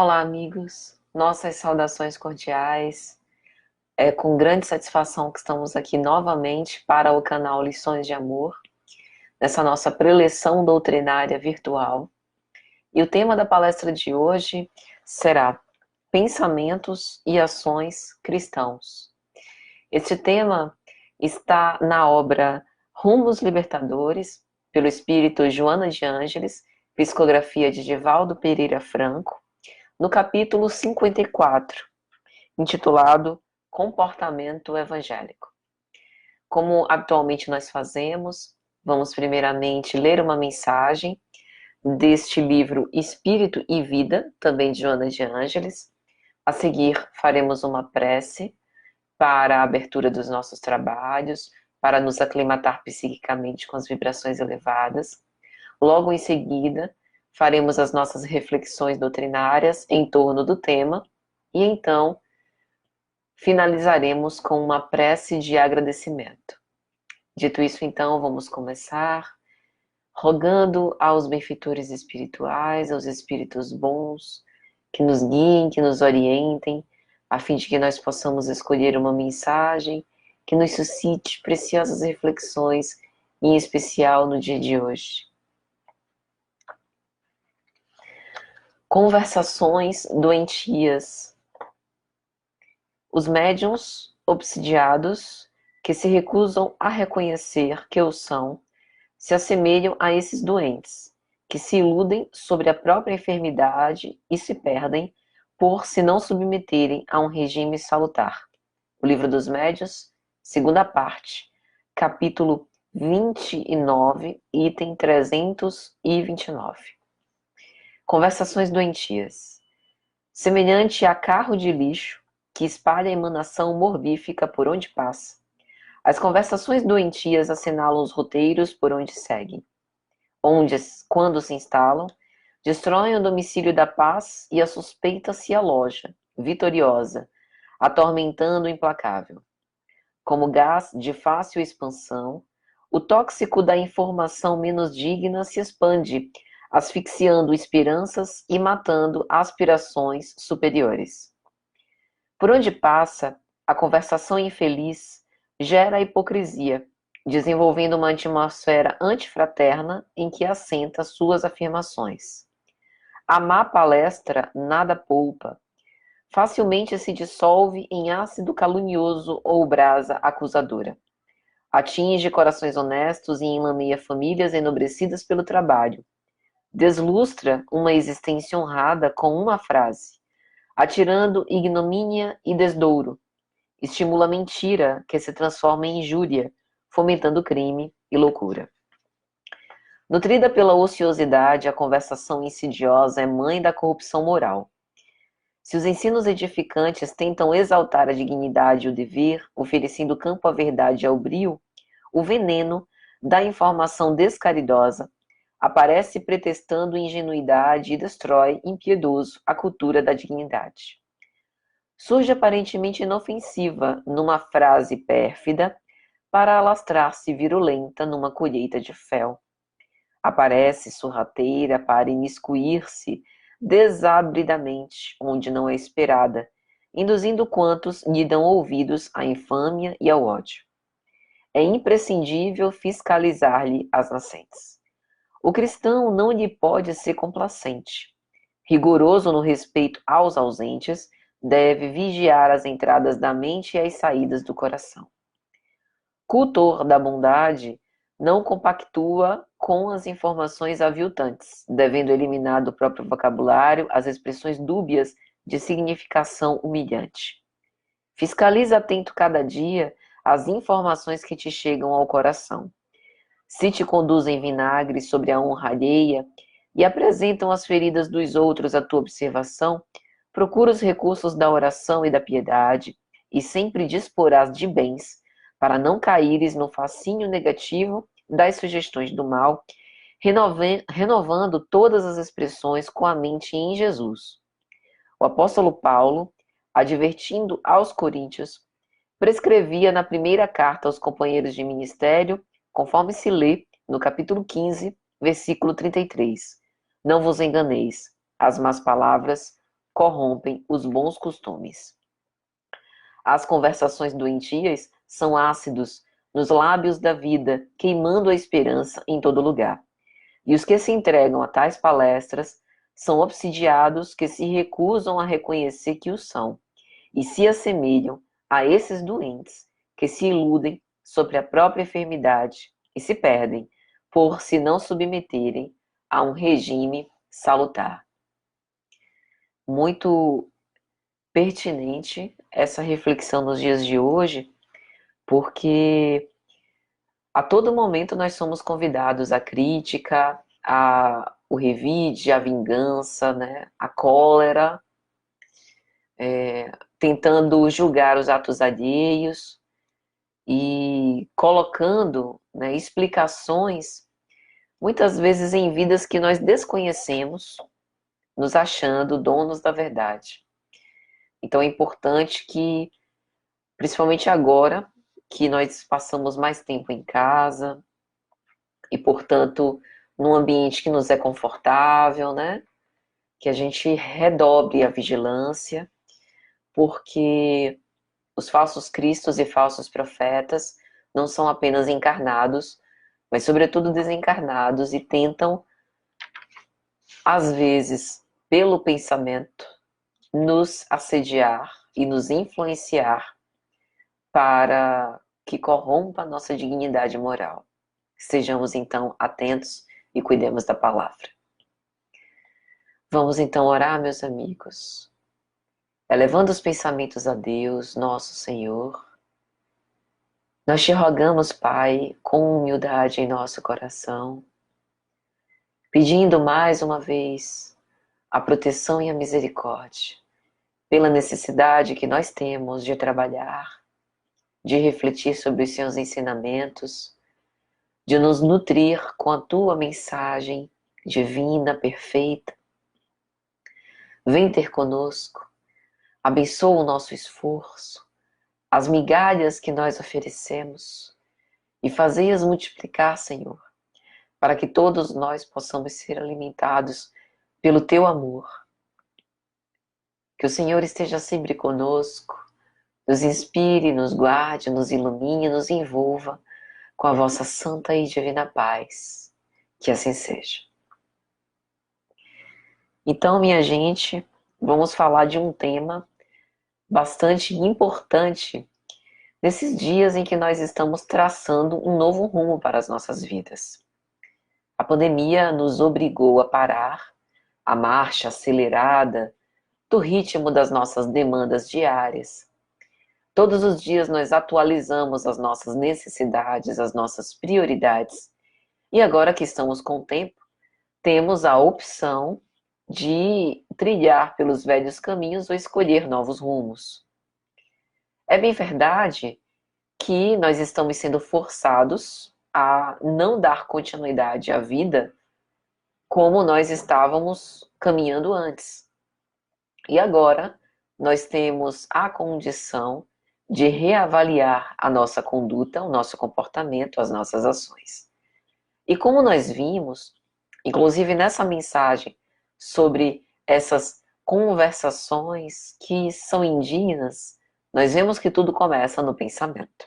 Olá, amigos. Nossas saudações cordiais. É com grande satisfação que estamos aqui novamente para o canal Lições de Amor, nessa nossa preleção doutrinária virtual. E o tema da palestra de hoje será Pensamentos e Ações Cristãos. Este tema está na obra Rumos Libertadores, pelo espírito Joana de Ângeles, psicografia de Divaldo Pereira Franco, no capítulo 54, intitulado Comportamento Evangélico. Como habitualmente nós fazemos, vamos primeiramente ler uma mensagem deste livro Espírito e Vida, também de Joana de Ângeles. A seguir, faremos uma prece para a abertura dos nossos trabalhos, para nos aclimatar psiquicamente com as vibrações elevadas. Logo em seguida, faremos as nossas reflexões doutrinárias em torno do tema e então finalizaremos com uma prece de agradecimento. Dito isso, então, vamos começar rogando aos benfeitores espirituais, aos espíritos bons, que nos guiem, que nos orientem, a fim de que nós possamos escolher uma mensagem que nos suscite preciosas reflexões, em especial no dia de hoje. Conversações doentias. Os médiuns obsidiados, que se recusam a reconhecer que o são, se assemelham a esses doentes, que se iludem sobre a própria enfermidade e se perdem por se não submeterem a um regime salutar. O Livro dos Médiuns, segunda parte, capítulo 29, item 329. Conversações doentias. Semelhante a carro de lixo que espalha a emanação morbífica por onde passa, as conversações doentias assinalam os roteiros por onde seguem, onde, quando se instalam, destroem o domicílio da paz e a suspeita se aloja, vitoriosa, atormentando o implacável. Como gás de fácil expansão, o tóxico da informação menos digna se expande, asfixiando esperanças e matando aspirações superiores. Por onde passa, a conversação infeliz gera a hipocrisia, desenvolvendo uma atmosfera antifraterna em que assenta suas afirmações. A má palestra nada poupa. Facilmente se dissolve em ácido calunioso ou brasa acusadora. Atinge corações honestos e enlameia famílias enobrecidas pelo trabalho. Deslustra uma existência honrada com uma frase, atirando ignomínia e desdouro. Estimula a mentira, que se transforma em injúria, fomentando crime e loucura. Nutrida pela ociosidade, a conversação insidiosa é mãe da corrupção moral. Se os ensinos edificantes tentam exaltar a dignidade e o dever, oferecendo campo à verdade e ao brio, o veneno da informação descaridosa aparece pretextando ingenuidade e destrói, impiedoso, a cultura da dignidade. Surge aparentemente inofensiva numa frase pérfida para alastrar-se virulenta numa colheita de fel. Aparece sorrateira para imiscuir-se desabridamente onde não é esperada, induzindo quantos lhe dão ouvidos à infâmia e ao ódio. É imprescindível fiscalizar-lhe as nascentes. O cristão não lhe pode ser complacente. Rigoroso no respeito aos ausentes, deve vigiar as entradas da mente e as saídas do coração. Cultor da bondade, não compactua com as informações aviltantes, devendo eliminar do próprio vocabulário as expressões dúbias de significação humilhante. Fiscaliza atento cada dia as informações que te chegam ao coração. Se te conduzem vinagre sobre a honra alheia e apresentam as feridas dos outros à tua observação, procura os recursos da oração e da piedade e sempre disporás de bens para não caíres no fascínio negativo das sugestões do mal, renovando todas as expressões com a mente em Jesus. O apóstolo Paulo, advertindo aos coríntios, prescrevia na primeira carta aos companheiros de ministério, conforme se lê no capítulo 15, versículo 33. Não vos enganeis, as más palavras corrompem os bons costumes. As conversações doentias são ácidos nos lábios da vida, queimando a esperança em todo lugar. E os que se entregam a tais palestras são obsidiados que se recusam a reconhecer que o são, e se assemelham a esses doentes que se iludem sobre a própria enfermidade e se perdem por se não submeterem a um regime salutar. Muito pertinente essa reflexão nos dias de hoje, porque a todo momento nós somos convidados à crítica, o revide, a vingança, né, a cólera, tentando julgar os atos alheios e colocando, né, explicações, muitas vezes em vidas que nós desconhecemos, nos achando donos da verdade. Então é importante que, principalmente agora, que nós passamos mais tempo em casa e, portanto, num ambiente que nos é confortável, né? Que a gente redobre a vigilância, porque os falsos cristos e falsos profetas não são apenas encarnados, mas sobretudo desencarnados e tentam, às vezes, pelo pensamento, nos assediar e nos influenciar para que corrompa a nossa dignidade moral. Sejamos então atentos e cuidemos da palavra. Vamos então orar, meus amigos, elevando os pensamentos a Deus, nosso Senhor. Nós te rogamos, Pai, com humildade em nosso coração, pedindo mais uma vez a proteção e a misericórdia, pela necessidade que nós temos de trabalhar, de refletir sobre os seus ensinamentos, de nos nutrir com a tua mensagem divina, perfeita. Vem ter conosco, abençoa o nosso esforço, as migalhas que nós oferecemos e fazei-as multiplicar, Senhor, para que todos nós possamos ser alimentados pelo teu amor. Que o Senhor esteja sempre conosco, nos inspire, nos guarde, nos ilumine, nos envolva com a vossa santa e divina paz. Que assim seja. Então, minha gente, vamos falar de um tema bastante importante nesses dias em que nós estamos traçando um novo rumo para as nossas vidas. A pandemia nos obrigou a parar a marcha acelerada do ritmo das nossas demandas diárias. Todos os dias nós atualizamos as nossas necessidades, as nossas prioridades. E agora que estamos com o tempo, temos a opção de trilhar pelos velhos caminhos ou escolher novos rumos. É bem verdade que nós estamos sendo forçados a não dar continuidade à vida como nós estávamos caminhando antes. E agora nós temos a condição de reavaliar a nossa conduta, o nosso comportamento, as nossas ações. E como nós vimos, inclusive nessa mensagem sobre essas conversações que são indignas, nós vemos que tudo começa no pensamento.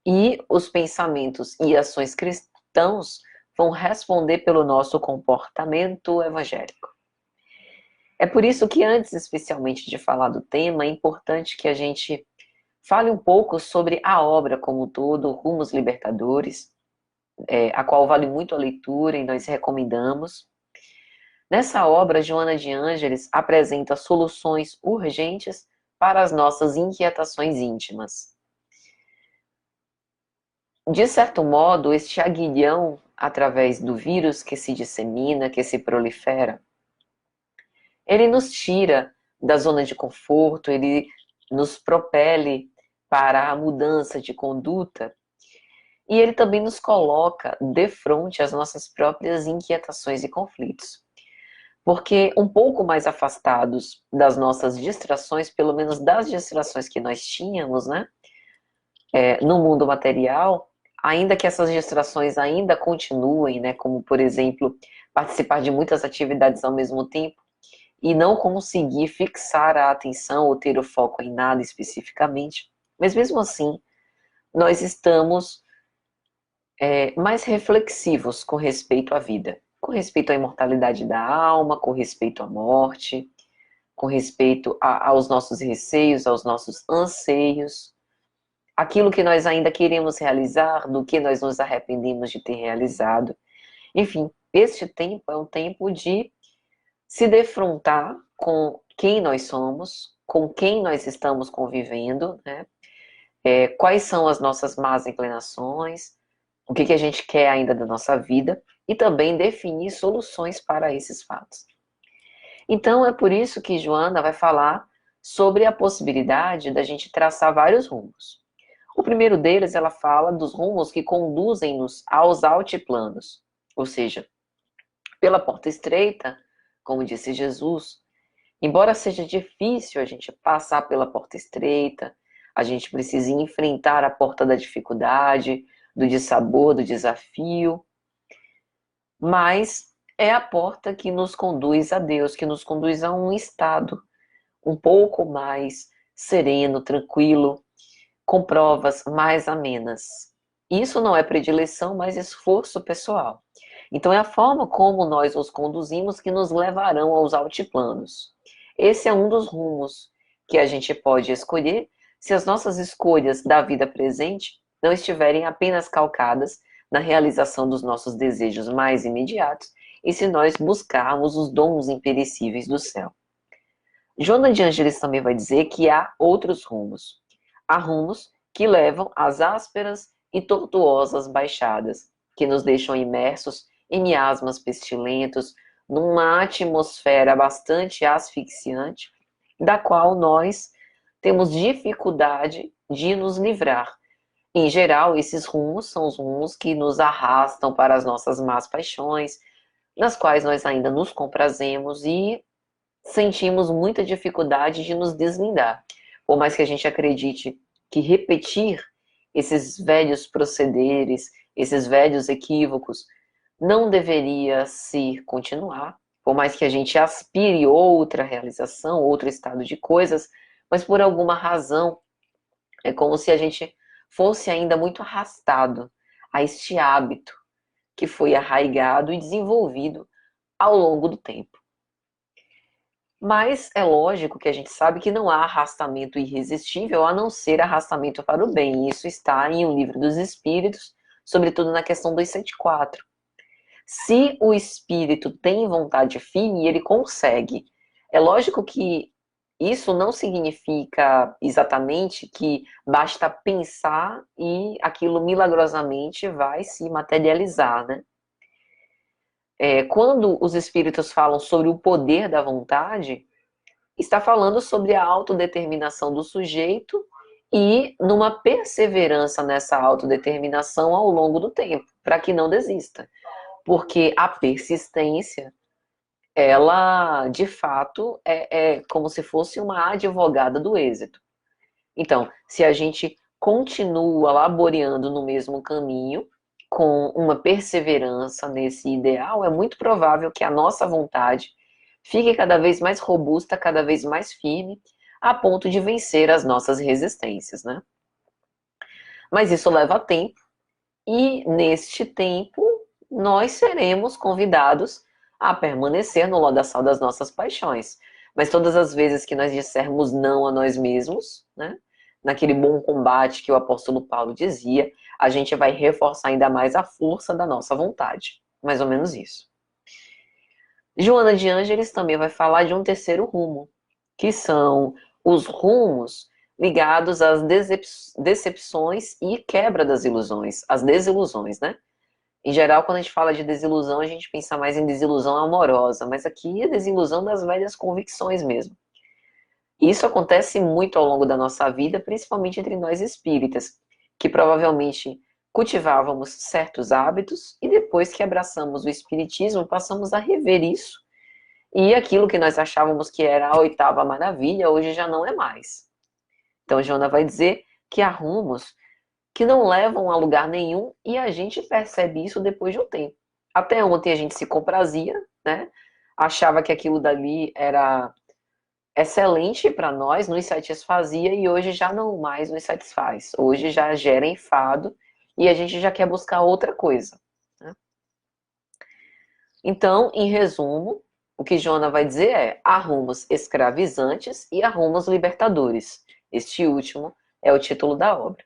E os pensamentos e ações cristãos vão responder pelo nosso comportamento evangélico. É por isso que antes, especialmente, de falar do tema, é importante que a gente fale um pouco sobre a obra como um todo, Rumos Libertadores, a qual vale muito a leitura e nós recomendamos. Nessa obra, Joana de Ângeles apresenta soluções urgentes para as nossas inquietações íntimas. De certo modo, este aguilhão, através do vírus que se dissemina, que se prolifera, ele nos tira da zona de conforto, ele nos propele para a mudança de conduta e ele também nos coloca de frente às nossas próprias inquietações e conflitos. Porque um pouco mais afastados das nossas distrações, pelo menos das distrações que nós tínhamos, né, no mundo material, ainda que essas distrações ainda continuem, né, como, por exemplo, participar de muitas atividades ao mesmo tempo, e não conseguir fixar a atenção ou ter o foco em nada especificamente. Mas mesmo assim, nós estamos mais reflexivos com respeito à vida, com respeito à imortalidade da alma, com respeito à morte, com respeito aos nossos receios, aos nossos anseios, aquilo que nós ainda queremos realizar, do que nós nos arrependemos de ter realizado. Enfim, este tempo é um tempo de se defrontar com quem nós somos, com quem nós estamos convivendo, né? Quais são as nossas más inclinações, o que a gente quer ainda da nossa vida e também definir soluções para esses fatos. Então é por isso que Joana vai falar sobre a possibilidade da gente traçar vários rumos. O primeiro deles, ela fala dos rumos que conduzem-nos aos altiplanos, ou seja, pela porta estreita, como disse Jesus, embora seja difícil a gente passar pela porta estreita, a gente precisa enfrentar a porta da dificuldade, do dissabor, do desafio, mas é a porta que nos conduz a Deus, que nos conduz a um estado um pouco mais sereno, tranquilo, com provas mais amenas. Isso não é predileção, mas esforço pessoal. Então é a forma como nós nos conduzimos que nos levarão aos altiplanos. Esse é um dos rumos que a gente pode escolher se as nossas escolhas da vida presente não estiverem apenas calcadas na realização dos nossos desejos mais imediatos e se nós buscarmos os dons imperecíveis do céu. Joana de Ângeles também vai dizer que há outros rumos. Há rumos que levam às ásperas e tortuosas baixadas, que nos deixam imersos em miasmas pestilentos, numa atmosfera bastante asfixiante, da qual nós temos dificuldade de nos livrar. Em geral, esses rumos são os rumos que nos arrastam para as nossas más paixões, nas quais nós ainda nos comprazemos e sentimos muita dificuldade de nos deslindar. Por mais que a gente acredite que repetir esses velhos procederes, esses velhos equívocos, não deveria se continuar, por mais que a gente aspire outra realização, outro estado de coisas, mas por alguma razão é como se a gente fosse ainda muito arrastado a este hábito que foi arraigado e desenvolvido ao longo do tempo. Mas é lógico que a gente sabe que não há arrastamento irresistível a não ser arrastamento para o bem. Isso está em O Livro dos Espíritos, sobretudo na questão 274. Se o espírito tem vontade firme, ele consegue. É lógico que isso não significa exatamente que basta pensar e aquilo milagrosamente vai se materializar, né? Quando os espíritos falam sobre o poder da vontade, está falando sobre a autodeterminação do sujeito e numa perseverança nessa autodeterminação ao longo do tempo, para que não desista. Porque a persistência, ela, de fato, é como se fosse uma advogada do êxito. Então, se a gente continua laboreando no mesmo caminho, com uma perseverança nesse ideal, é muito provável que a nossa vontade fique cada vez mais robusta, cada vez mais firme, a ponto de vencer as nossas resistências, né? Mas isso leva tempo, e neste tempo nós seremos convidados a permanecer no lodaçal das nossas paixões. Mas todas as vezes que nós dissermos não a nós mesmos, né? Naquele bom combate que o apóstolo Paulo dizia, a gente vai reforçar ainda mais a força da nossa vontade. Mais ou menos isso. Joana de Ângeles também vai falar de um terceiro rumo, que são os rumos ligados às decepções e quebra das ilusões, as desilusões, né? Em geral, quando a gente fala de desilusão, a gente pensa mais em desilusão amorosa, mas aqui é desilusão das velhas convicções mesmo. Isso acontece muito ao longo da nossa vida, principalmente entre nós espíritas, que provavelmente cultivávamos certos hábitos e depois que abraçamos o espiritismo, passamos a rever isso. E aquilo que nós achávamos que era a oitava maravilha, hoje já não é mais. Então, Joana vai dizer que há rumos que não levam a lugar nenhum e a gente percebe isso depois de um tempo. Até ontem a gente se comprazia, né? achava que aquilo dali era excelente para nós, nos satisfazia e hoje já não mais nos satisfaz. Hoje já gera enfado e a gente já quer buscar outra coisa, né? Então, em resumo, o que Jona vai dizer é: há rumos escravizantes e há rumos libertadores. Este último é o título da obra.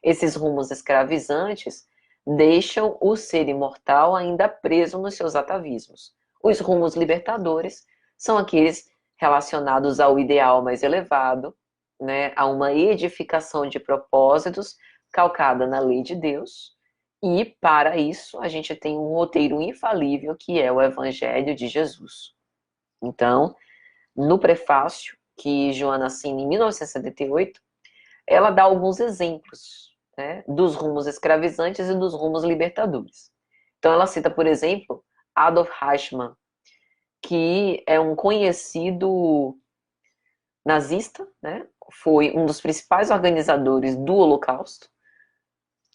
Esses rumos escravizantes deixam o ser imortal ainda preso nos seus atavismos. Os rumos libertadores são aqueles relacionados ao ideal mais elevado, né, a uma edificação de propósitos calcada na lei de Deus. E para isso a gente tem um roteiro infalível que é o Evangelho de Jesus. Então, no prefácio que Joana assina em 1978, ela dá alguns exemplos, né, dos rumos escravizantes e dos rumos libertadores. Então ela cita, por exemplo, Adolf Eichmann, que é um conhecido nazista, né, foi um dos principais organizadores do Holocausto,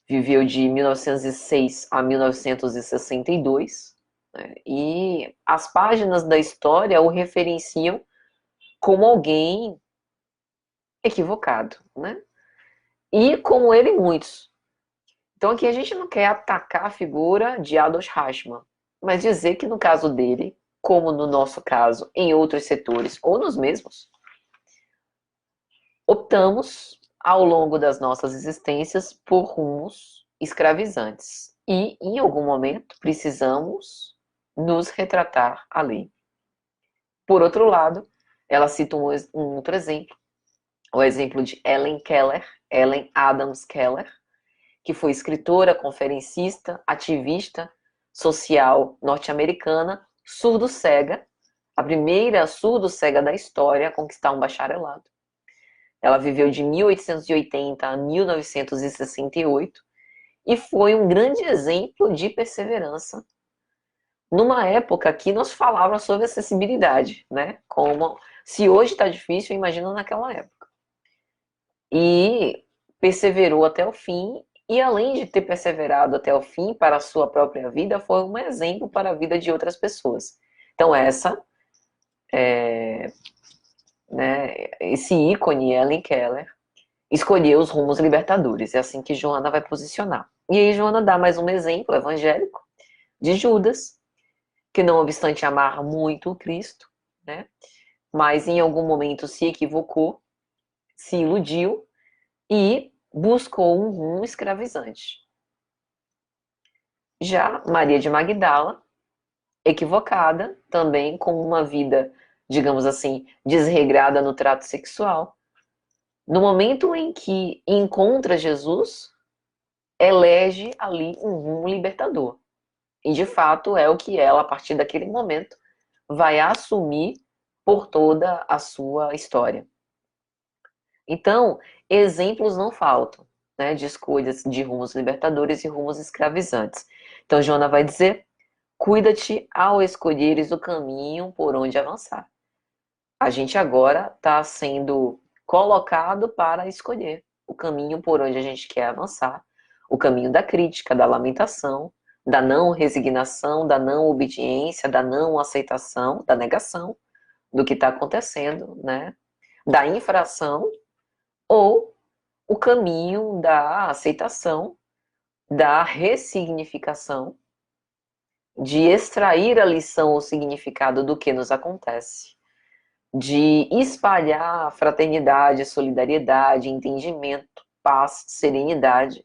viveu de 1906 a 1962, né, e as páginas da história o referenciam como alguém equivocado, né? E como ele, muitos. Então aqui a gente não quer atacar a figura de Adolf Eichmann, mas dizer que no caso dele, como no nosso caso, em outros setores ou nos mesmos, optamos ao longo das nossas existências por rumos escravizantes e em algum momento precisamos nos retratar ali. Por outro lado, ela cita um outro exemplo, o exemplo de Ellen Keller, Ellen Adams Keller, que foi escritora, conferencista, ativista social norte-americana, surdo-cega, a primeira surdo-cega da história a conquistar um bacharelado. Ela viveu de 1880 a 1968 e foi um grande exemplo de perseverança numa época que nós falávamos sobre acessibilidade, né? Como se hoje está difícil, imagina naquela época. E perseverou até o fim, e além de ter perseverado até o fim para a sua própria vida, foi um exemplo para a vida de outras pessoas. Então essa, né, esse ícone, Ellen Keller, escolheu os rumos libertadores. É assim que Joana vai posicionar. E aí Joana dá mais um exemplo evangélico de Judas, que não obstante amar muito o Cristo, né, mas em algum momento se equivocou, se iludiu e buscou um rumo escravizante. Já Maria de Magdala, equivocada, também com uma vida, digamos assim, desregrada no trato sexual, no momento em que encontra Jesus, elege ali um rumo libertador. E de fato é o que ela, a partir daquele momento, vai assumir por toda a sua história. Então, exemplos não faltam, né, de escolhas de rumos libertadores e rumos escravizantes. Então, Joana vai dizer: cuida-te ao escolheres o caminho por onde avançar. A gente agora está sendo colocado para escolher o caminho por onde a gente quer avançar, o caminho da crítica, da lamentação, da não resignação, da não obediência, da não aceitação, da negação do que está acontecendo, né? Da infração, ou o caminho da aceitação, da ressignificação, de extrair a lição ou significado do que nos acontece, de espalhar fraternidade, solidariedade, entendimento, paz, serenidade,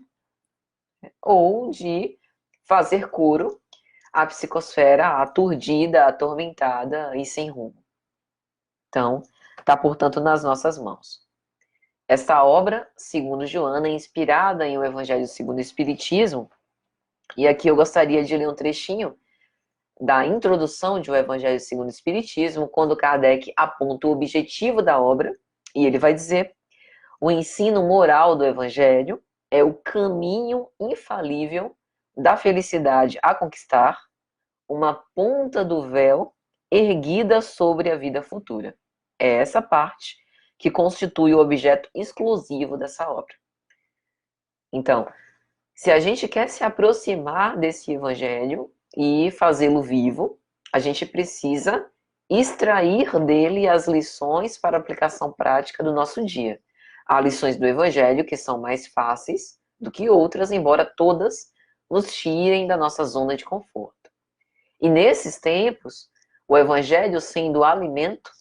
ou de fazer coro à psicosfera aturdida, atormentada e sem rumo. Então, está, portanto, nas nossas mãos. Esta obra, segundo Joana, é inspirada em O Evangelho segundo o Espiritismo, e aqui eu gostaria de ler um trechinho da introdução de O Evangelho segundo o Espiritismo, quando Kardec aponta o objetivo da obra, e ele vai dizer: o ensino moral do Evangelho é o caminho infalível da felicidade a conquistar, uma ponta do véu erguida sobre a vida futura. É essa parte que constitui o objeto exclusivo dessa obra. Então, se a gente quer se aproximar desse evangelho e fazê-lo vivo, a gente precisa extrair dele as lições para aplicação prática do nosso dia. Há lições do Evangelho que são mais fáceis do que outras, embora todas nos tirem da nossa zona de conforto. E nesses tempos, o Evangelho sendo alimento,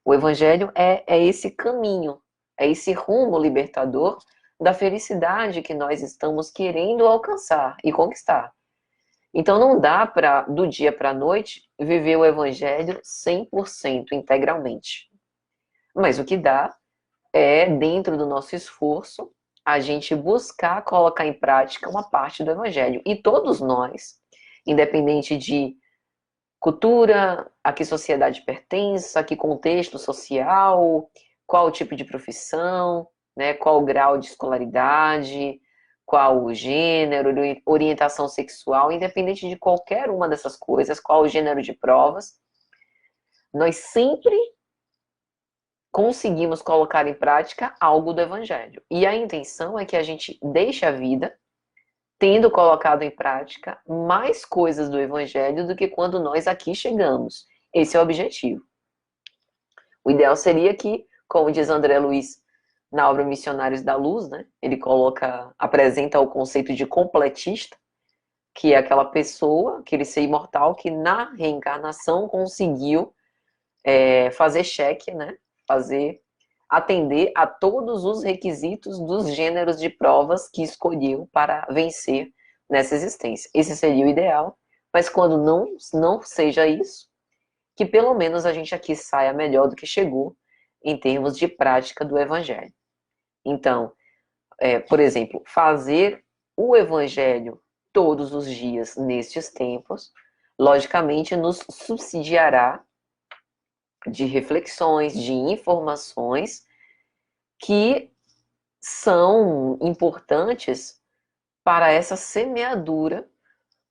o Evangelho é esse caminho, é esse rumo libertador da felicidade que nós estamos querendo alcançar e conquistar. Então não dá para, do dia para a noite, viver o Evangelho 100% integralmente. Mas o que dá é, dentro do nosso esforço, a gente buscar colocar em prática uma parte do Evangelho. E todos nós, independente de cultura, a que sociedade pertence, a que contexto social, qual tipo de profissão, né, qual o grau de escolaridade, qual o gênero, orientação sexual, independente de qualquer uma dessas coisas, qual o gênero de provas, nós sempre conseguimos colocar em prática algo do Evangelho. E a intenção é que a gente deixe a vida tendo colocado em prática mais coisas do Evangelho do que quando nós aqui chegamos. Esse é o objetivo. O ideal seria que, como diz André Luiz na obra Missionários da Luz, né, ele apresenta o conceito de completista, que é aquela pessoa, aquele ser imortal que na reencarnação conseguiu fazer cheque, né, atender a todos os requisitos dos gêneros de provas que escolheu para vencer nessa existência. Esse seria o ideal, mas quando não seja isso, que pelo menos a gente aqui saia melhor do que chegou em termos de prática do Evangelho. Então, por exemplo, fazer o Evangelho todos os dias nestes tempos, logicamente nos subsidiará de reflexões, de informações que são importantes para essa semeadura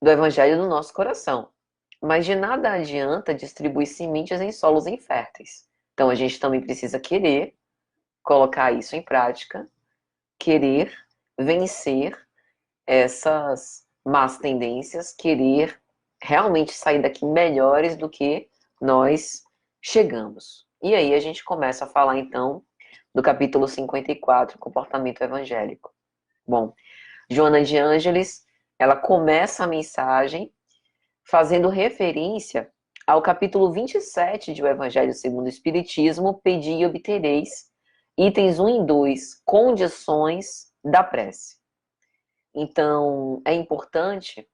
do Evangelho no nosso coração. Mas de nada adianta distribuir sementes em solos inférteis. Então a gente também precisa querer colocar isso em prática, querer vencer essas más tendências, querer realmente sair daqui melhores do que nós chegamos. E aí a gente começa a falar então do capítulo 54, comportamento evangélico. Bom, Joana de Ângeles, ela começa a mensagem fazendo referência ao capítulo 27 de O Evangelho segundo o Espiritismo, Pedi e obtereis, itens 1 e 2, condições da prece. Então, é importante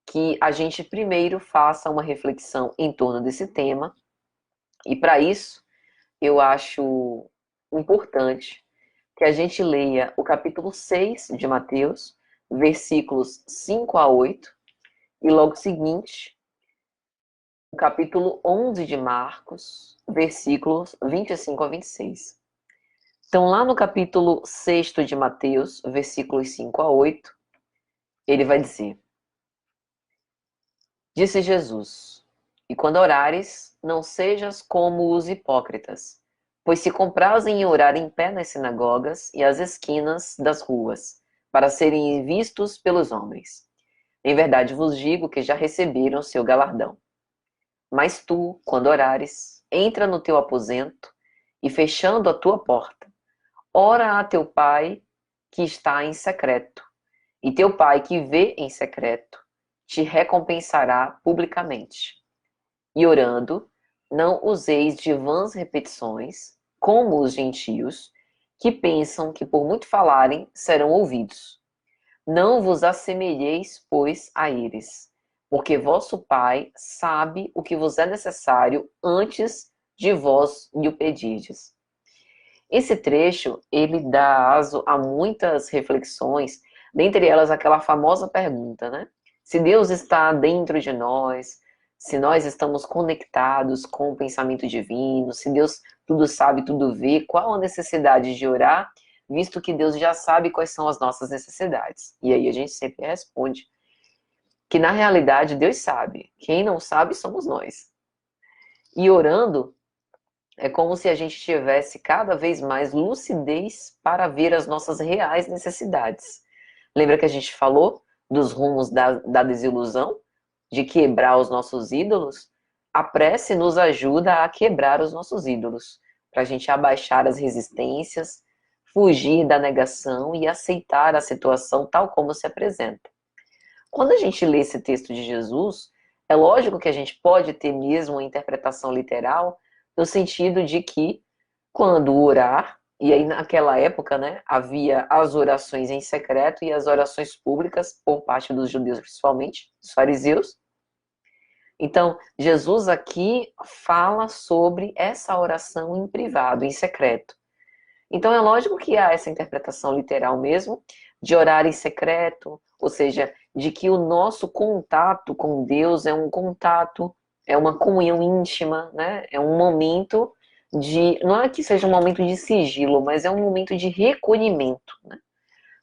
que a gente primeiro faça uma reflexão em torno desse tema, e para isso, eu acho importante que a gente leia o capítulo 6 de Mateus, versículos 5 a 8, e logo seguinte, o capítulo 11 de Marcos, versículos 25 a 26. Então, lá no capítulo 6 de Mateus, versículos 5 a 8, ele vai dizer: Disse Jesus, e quando orares, não sejas como os hipócritas, pois se comprazem em orar em pé nas sinagogas e às esquinas das ruas, para serem vistos pelos homens. Em verdade vos digo que já receberam seu galardão. Mas tu, quando orares, entra no teu aposento e, fechando a tua porta, ora a teu pai que está em secreto, e teu pai que vê em secreto te recompensará publicamente. E orando, não useis de vãs repetições, como os gentios, que pensam que por muito falarem serão ouvidos. Não vos assemelheis, pois, a eles, porque vosso Pai sabe o que vos é necessário antes de vós lhe o pedirdes. Esse trecho, ele dá aso a muitas reflexões, dentre elas aquela famosa pergunta, né? Se Deus está dentro de nós, se nós estamos conectados com o pensamento divino, se Deus tudo sabe, tudo vê, qual a necessidade de orar, visto que Deus já sabe quais são as nossas necessidades? E aí a gente sempre responde que na realidade Deus sabe, quem não sabe somos nós. E orando, é como se a gente tivesse cada vez mais lucidez para ver as nossas reais necessidades. Lembra que a gente falou dos rumos da desilusão? De quebrar os nossos ídolos? a prece nos ajuda a quebrar os nossos ídolos, para a gente abaixar as resistências, fugir da negação e aceitar a situação tal como se apresenta. Quando a gente lê esse texto de Jesus, é lógico que a gente pode ter mesmo uma interpretação literal, no sentido de que, quando orar, e aí naquela época, né, havia as orações em secreto e as orações públicas, por parte dos judeus principalmente, dos fariseus. Então, Jesus aqui fala sobre essa oração em privado, em secreto. Então, é lógico que há essa interpretação literal mesmo, de orar em secreto, ou seja, de que o nosso contato com Deus é um contato, é uma comunhão íntima, né? É um momento de, não é que seja um momento de sigilo, mas é um momento de recolhimento, né?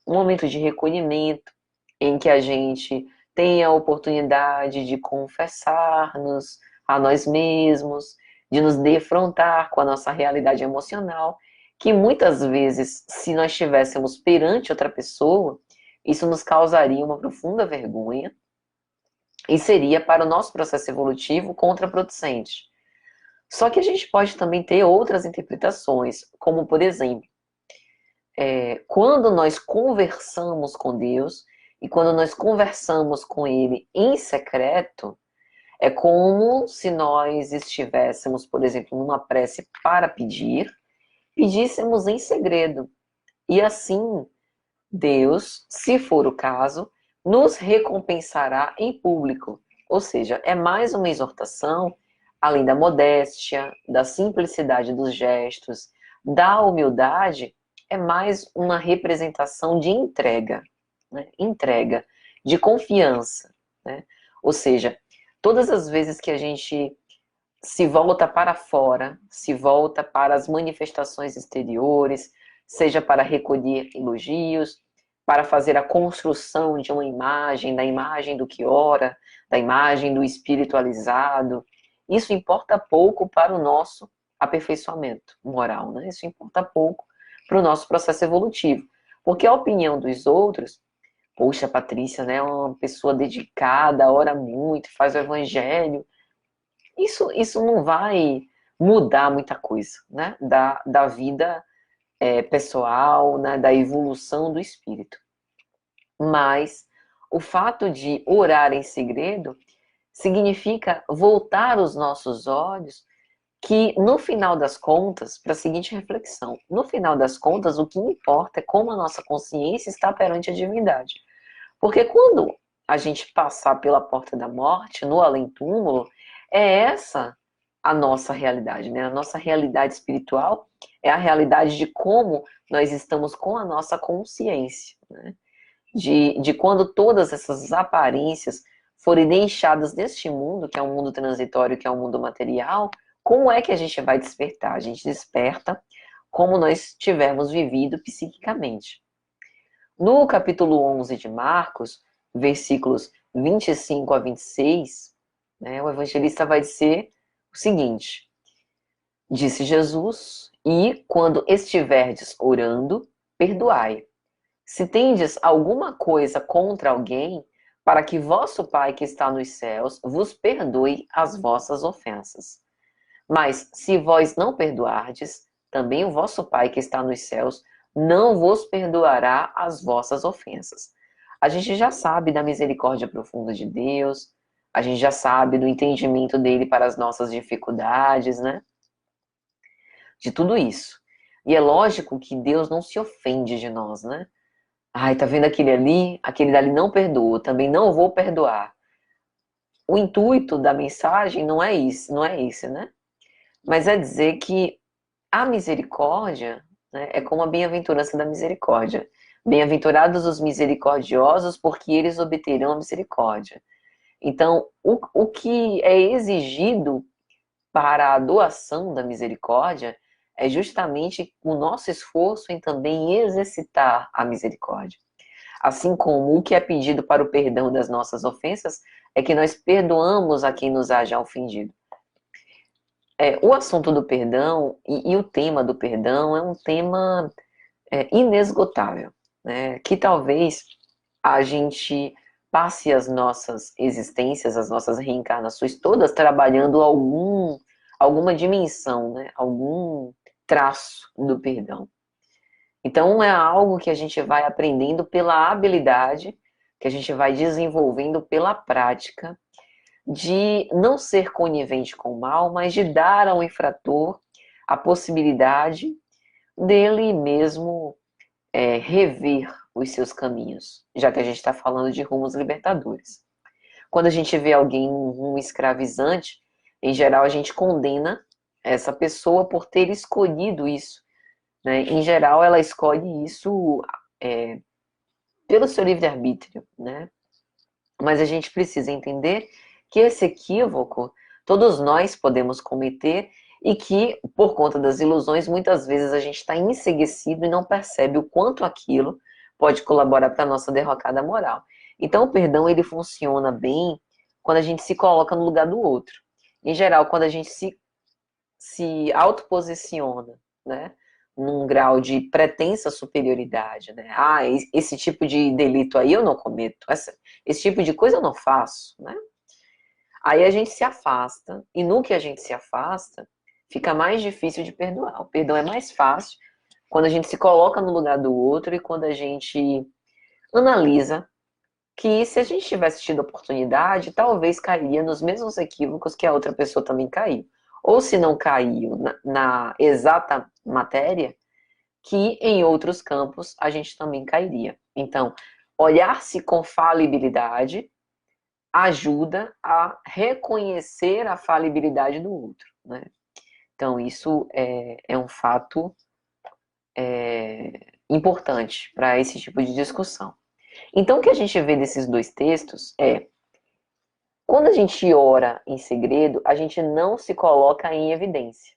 Um momento de recolhimento em que a gente tem a oportunidade de confessar-nos a nós mesmos, de nos defrontar com a nossa realidade emocional, que muitas vezes, se nós estivéssemos perante outra pessoa, isso nos causaria uma profunda vergonha e seria, para o nosso processo evolutivo, contraproducente. Só que a gente pode também ter outras interpretações, como, por exemplo, quando nós conversamos com Deus e quando nós conversamos com Ele em secreto, é como se nós estivéssemos, por exemplo, numa prece para pedir, pedíssemos em segredo. E assim, Deus, se for o caso, nos recompensará em público. Ou seja, é mais uma exortação, além da modéstia, da simplicidade dos gestos, da humildade, é mais uma representação de entrega, né? Entrega, de confiança, né? Ou seja, todas as vezes que a gente se volta para fora, se volta para as manifestações exteriores, seja para recolher elogios, para fazer a construção de uma imagem, da imagem do que ora, da imagem do espiritualizado. Isso importa pouco para o nosso aperfeiçoamento moral, né? Isso importa pouco para o nosso processo evolutivo. Porque a opinião dos outros, poxa, a Patrícia, né, é uma pessoa dedicada, ora muito, faz o evangelho, isso não vai mudar muita coisa, né? Da vida pessoal, né? Da evolução do espírito. Mas o fato de orar em segredo significa voltar os nossos olhos que, no final das contas, para a seguinte reflexão, no final das contas, o que importa é como a nossa consciência está perante a divindade. Porque quando a gente passar pela porta da morte, no além-túmulo, é essa a nossa realidade, né? A nossa realidade espiritual é a realidade de como nós estamos com a nossa consciência, né? De quando todas essas aparências forem deixadas neste mundo, que é um mundo transitório, que é um mundo material, como é que a gente vai despertar? A gente desperta como nós tivermos vivido psiquicamente. No capítulo 11 de Marcos, versículos 25 a 26, né, o evangelista vai dizer o seguinte: disse Jesus, e quando estiverdes orando, perdoai. Se tendes alguma coisa contra alguém, para que vosso Pai que está nos céus vos perdoe as vossas ofensas. Mas se vós não perdoardes, também o vosso Pai que está nos céus não vos perdoará as vossas ofensas. A gente já sabe da misericórdia profunda de Deus, a gente já sabe do entendimento dele para as nossas dificuldades, né? De tudo isso. E é lógico que Deus não se ofende de nós, né? Ai, tá vendo aquele ali? Aquele dali não perdoou, também não vou perdoar. O intuito da mensagem não é isso, não é esse, né? Mas é dizer que a misericórdia, né, é como a bem-aventurança da misericórdia. Bem-aventurados os misericordiosos, porque eles obterão a misericórdia. Então, o que é exigido para a doação da misericórdia é justamente o nosso esforço em também exercitar a misericórdia. Assim como o que é pedido para o perdão das nossas ofensas é que nós perdoamos a quem nos haja ofendido. O assunto do perdão e o tema do perdão é um tema inesgotável, né? Que talvez a gente passe as nossas existências, as nossas reencarnações todas trabalhando alguma dimensão, né? Algum traço do perdão. Então é algo que a gente vai aprendendo pela habilidade, que a gente vai desenvolvendo pela prática, de não ser conivente com o mal, mas de dar ao infrator a possibilidade dele mesmo rever os seus caminhos, já que a gente está falando de rumos libertadores. Quando a gente vê alguém num rumo escravizante, em geral a gente condena essa pessoa por ter escolhido isso, né? Em geral ela escolhe isso pelo seu livre-arbítrio, né? Mas a gente precisa entender que esse equívoco todos nós podemos cometer e que, por conta das ilusões, muitas vezes a gente está enceguecido e não percebe o quanto aquilo pode colaborar para a nossa derrocada moral. Então, o perdão, ele funciona bem quando a gente se coloca no lugar do outro. Em geral, quando a gente se autoposiciona, né, num grau de pretensa superioridade, né? Ah, esse tipo de delito aí eu não cometo, esse tipo de coisa eu não faço, né? Aí a gente se afasta, e no que a gente se afasta, fica mais difícil de perdoar. O perdão é mais fácil quando a gente se coloca no lugar do outro e quando a gente analisa que se a gente tivesse tido oportunidade, talvez cairia nos mesmos equívocos que a outra pessoa também caiu. Ou se não caiu na exata matéria, que em outros campos a gente também cairia. Então, olhar-se com falibilidade ajuda a reconhecer a falibilidade do outro, né? Então, isso é um fato importante para esse tipo de discussão. Então, o que a gente vê desses dois textos é, quando a gente ora em segredo, a gente não se coloca em evidência.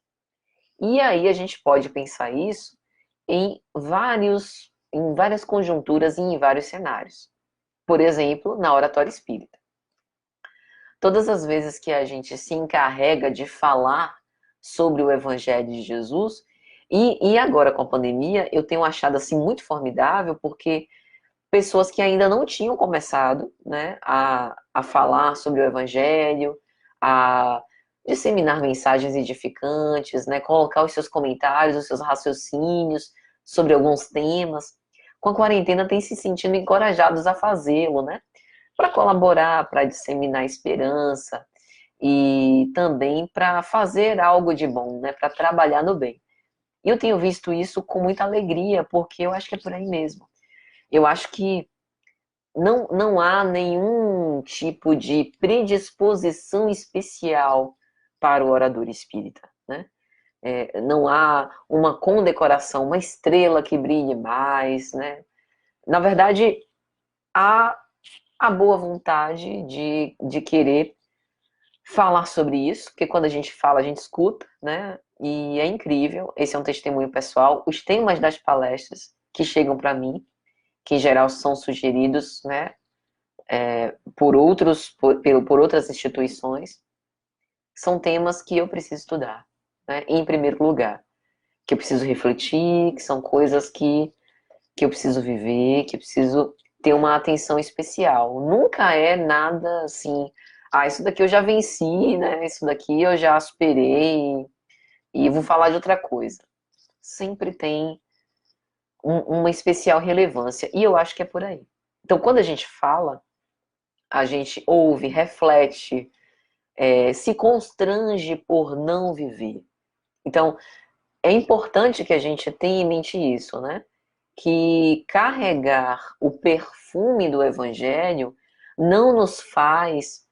E aí a gente pode pensar isso em várias conjunturas e em vários cenários. Por exemplo, na oratória espírita. Todas as vezes que a gente se encarrega de falar sobre o Evangelho de Jesus, e agora com a pandemia, eu tenho achado assim muito formidável, porque pessoas que ainda não tinham começado, né, a falar sobre o Evangelho, a disseminar mensagens edificantes, né, colocar os seus comentários, os seus raciocínios sobre alguns temas, com a quarentena têm se sentindo encorajados a fazê-lo, né, para colaborar, para disseminar esperança e também para fazer algo de bom, né, para trabalhar no bem. E eu tenho visto isso com muita alegria, porque eu acho que é por aí mesmo. Eu acho que não há nenhum tipo de predisposição especial para o orador espírita, né? Não há uma condecoração, uma estrela que brilhe mais, né? Na verdade, há a boa vontade de querer falar sobre isso, porque quando a gente fala, a gente escuta, né? E é incrível, esse é um testemunho pessoal. Os temas das palestras que chegam para mim, que em geral são sugeridos, né, por outras instituições, são temas que eu preciso estudar, né? Em primeiro lugar, que eu preciso refletir, que são coisas que eu preciso viver, que eu preciso ter uma atenção especial. Nunca é nada assim, isso daqui eu já venci, né? Isso daqui eu já superei e vou falar de outra coisa. Sempre tem uma especial relevância e eu acho que é por aí. Então, quando a gente fala, a gente ouve, reflete, se constrange por não viver. Então, é importante que a gente tenha em mente isso, né? Que carregar o perfume do Evangelho não nos faz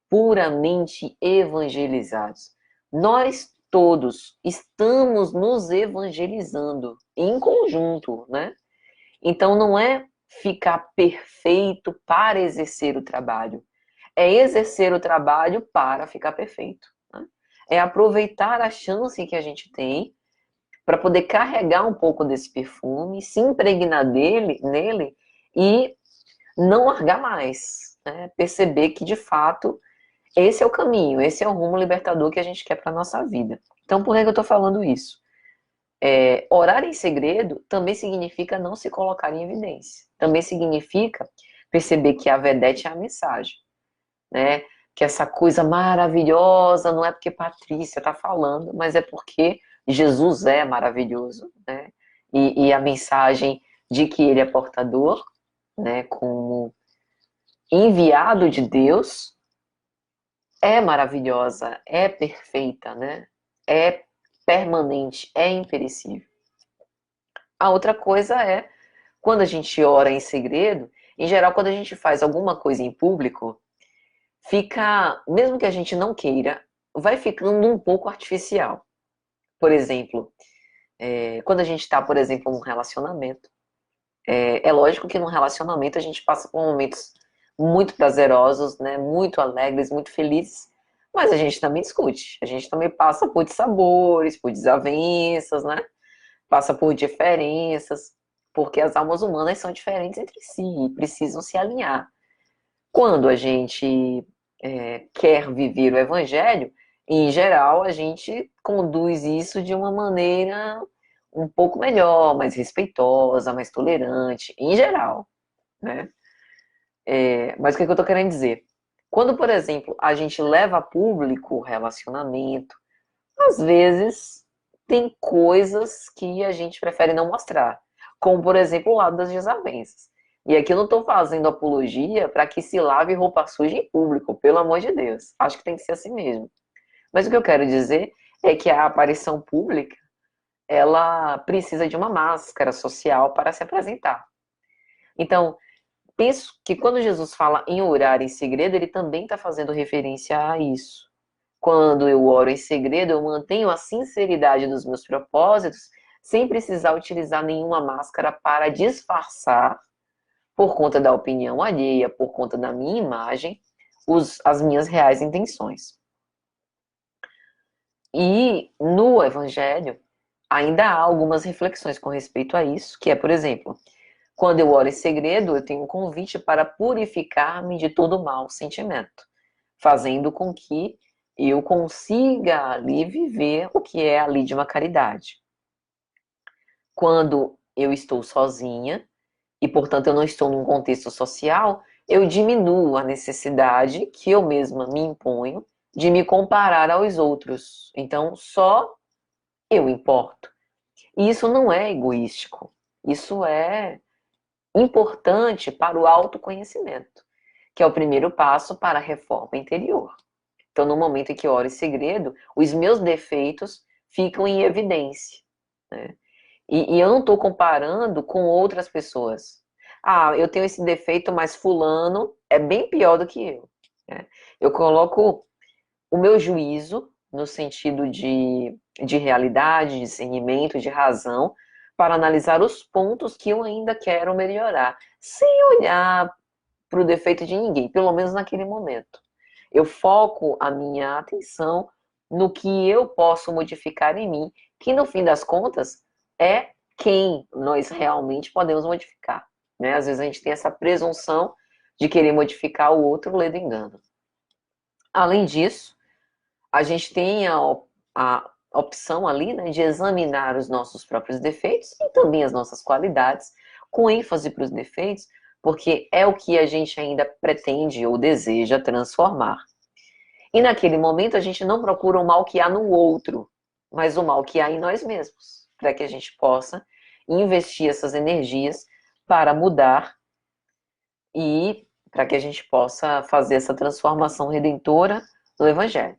puramente evangelizados. Nós todos estamos nos evangelizando em conjunto, né? Então não é ficar perfeito para exercer o trabalho, é exercer o trabalho para ficar perfeito, né? É aproveitar a chance que a gente tem para poder carregar um pouco desse perfume, se impregnar nele e não largar mais, né? Perceber que de fato esse é o caminho, esse é o rumo libertador que a gente quer para a nossa vida. Então, por que eu estou falando isso? Orar em segredo também significa não se colocar em evidência. Também significa perceber que a vedete é a mensagem, né? Que essa coisa maravilhosa não é porque Patrícia está falando, mas é porque Jesus é maravilhoso, né? E a mensagem de que ele é portador, né, como enviado de Deus, é maravilhosa, é perfeita, né? É permanente, é imperecível. A outra coisa é, quando a gente ora em segredo, em geral, quando a gente faz alguma coisa em público, fica, mesmo que a gente não queira, vai ficando um pouco artificial. Por exemplo, quando a gente está, por exemplo, num relacionamento, é lógico que num relacionamento a gente passa por momentos muito prazerosos, né, muito alegres, muito felizes, mas a gente também discute, a gente também passa por dissabores, por desavenças, né, passa por diferenças, porque as almas humanas são diferentes entre si e precisam se alinhar. Quando a gente quer viver o evangelho, em geral, a gente conduz isso de uma maneira um pouco melhor, mais respeitosa, mais tolerante, em geral, né? Mas o que eu estou querendo dizer? Quando, por exemplo, a gente leva a público o relacionamento, às vezes tem coisas que a gente prefere não mostrar, como, por exemplo, o lado das desavenças. E aqui eu não estou fazendo apologia para que se lave roupa suja em público, pelo amor de Deus. Acho que tem que ser assim mesmo. Mas o que eu quero dizer é que a aparição pública, ela precisa de uma máscara social para se apresentar. Então, penso que quando Jesus fala em orar em segredo, ele também está fazendo referência a isso. Quando eu oro em segredo, eu mantenho a sinceridade dos meus propósitos, sem precisar utilizar nenhuma máscara para disfarçar, por conta da opinião alheia, por conta da minha imagem, as minhas reais intenções. E no Evangelho, ainda há algumas reflexões com respeito a isso, que é, por exemplo, quando eu oro em segredo, eu tenho um convite para purificar-me de todo mau sentimento, fazendo com que eu consiga ali viver o que é a lei de uma caridade. Quando eu estou sozinha, e portanto eu não estou num contexto social, eu diminuo a necessidade que eu mesma me imponho de me comparar aos outros. Então, só eu importo. E isso não é egoístico. Isso é importante para o autoconhecimento, que é o primeiro passo para a reforma interior. Então, no momento em que eu oro em segredo, os meus defeitos ficam em evidência, né? E eu não estou comparando com outras pessoas. Ah, eu tenho esse defeito, mas fulano é bem pior do que eu, né? Eu coloco o meu juízo no sentido de realidade, de discernimento, de razão, para analisar os pontos que eu ainda quero melhorar, sem olhar para o defeito de ninguém, pelo menos naquele momento. Eu foco a minha atenção no que eu posso modificar em mim, que no fim das contas é quem nós realmente podemos modificar, né? Às vezes a gente tem essa presunção de querer modificar o outro lendo engano. Além disso, a gente tem a opção ali, né, de examinar os nossos próprios defeitos e também as nossas qualidades, com ênfase para os defeitos, porque é o que a gente ainda pretende ou deseja transformar. E naquele momento a gente não procura o mal que há no outro, mas o mal que há em nós mesmos, para que a gente possa investir essas energias para mudar e para que a gente possa fazer essa transformação redentora no Evangelho.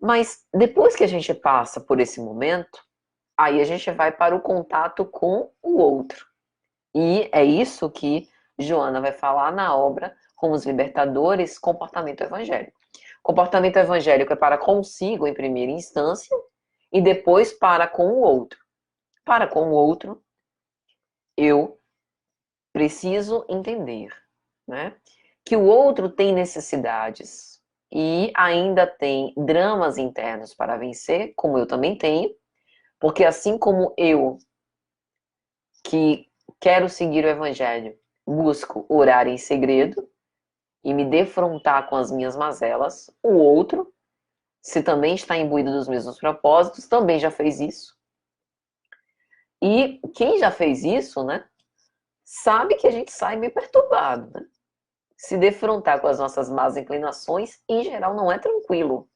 Mas depois que a gente passa por esse momento, aí a gente vai para o contato com o outro. E é isso que Joana vai falar na obra Como os Libertadores, Comportamento Evangélico. Comportamento evangélico é para consigo em primeira instância e depois para com o outro. Para com o outro, eu preciso entender, né, que o outro tem necessidades e ainda tem dramas internos para vencer, como eu também tenho, porque assim como eu, que quero seguir o evangelho, busco orar em segredo e me defrontar com as minhas mazelas, o outro, se também está imbuído dos mesmos propósitos, também já fez isso. E quem já fez isso, né, sabe que a gente sai meio perturbado, né? Se defrontar com as nossas más inclinações, em geral, não é tranquilo.